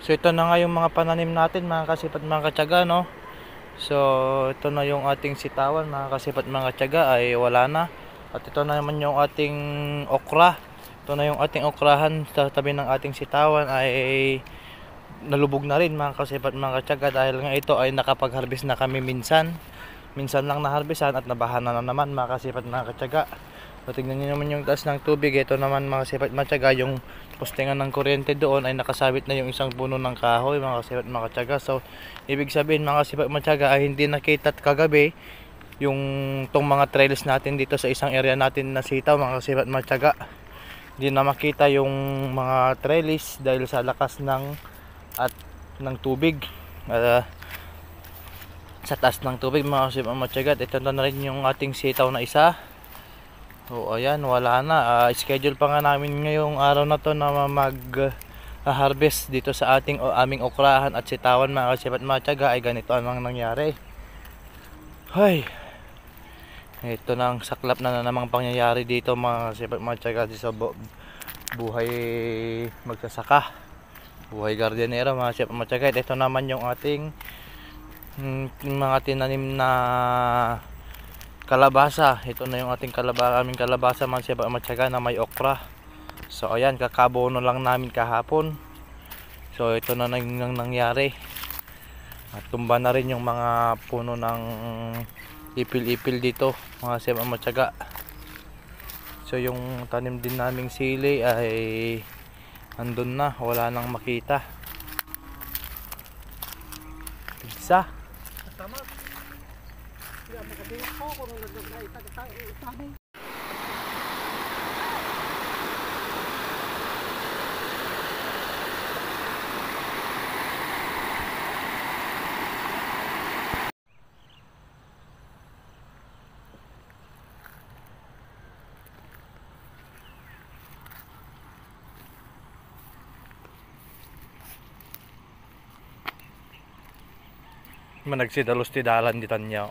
So ito na nga yung mga pananim natin mga kasipat mga katyaga, no. So ito na yung ating sitawan mga kasipat mga katyaga, ay wala na. At ito na naman yung ating okra. Ito na yung ating okrahan sa tabi ng ating sitawan, ay nalubog na rin mga kasipat mga katyaga, dahil nga ito ay nakapag-harvest na kami minsan lang na-harvestan at nabahan na naman mga kasipat mga katyaga. So tignan nyo naman yung taas ng tubig. Ito naman mga kasipat mga katyaga, yung postingan ng kuryente doon ay nakasabit na yung isang puno ng kahoy mga kasipat mga katyaga. So ibig sabihin mga kasipat mga katyaga ay hindi nakita kagabi yung tong mga trellis natin dito sa isang area natin na sitaw mga kasipat mga katyaga. Hindi na makita yung mga trellis dahil sa lakas ng tubig, sa taas ng tubig mga kasipat mga katyaga. Ito na rin yung ating sitaw na isa. So ayan, wala na. Schedule pa nga namin ngayong araw na to na mag-harvest dito sa aming okrahan at sitawan mga kasipat mga katyaga, ay ganito ang nangyari. Hay, ito na ang saklap na namang pangyayari dito mga kasipat mga katyaga, sa buhay magsasaka, buhay gardenero mga kasipat mga katyaga. Ito naman yung ating mga tinanim na kalabasa. Ito na yung ating aming kalabasa mga kasipat mga katyaga na may okra. So ayan, kakabono lang namin kahapon. So ito na yung nangyari. At tumba na rin yung mga puno ng ipil-ipil dito mga kasipat mga katyaga. So yung tanim din naming sili ay andun na, wala nang makita. Pigsa. Managsidalos ti dalan di tanyaw.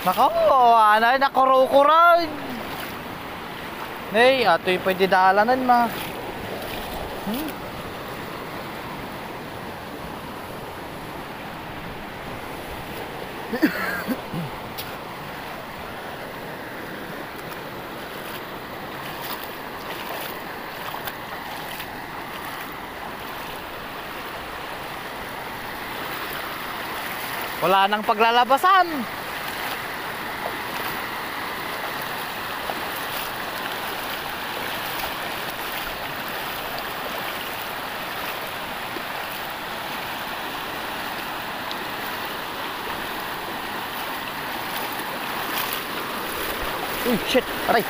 Nako, anay nakurukuran. Hey, ato'y pwede dalanan ma. Wala nang paglalabasan. Uy, shit, aray.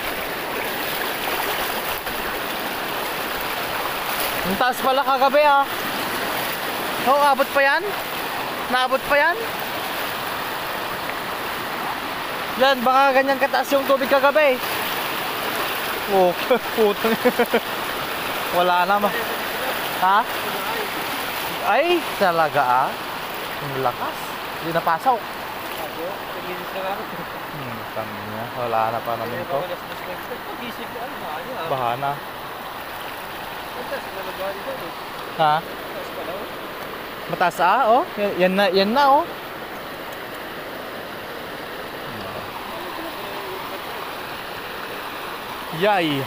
Ang taas pala kagabi ah. Oh, abot pa yan? Naabot pa yan? Yan, baka ganyan kataas yung tubig kagabi. Oh, putang. Wala na ma. Ha? Ay, talaga ah. Ang lakas. Hindi napasok. Tangina, wala na pa naman ito. Baha na. Ha? Mataas ah, oh. Yan na oh. Yay.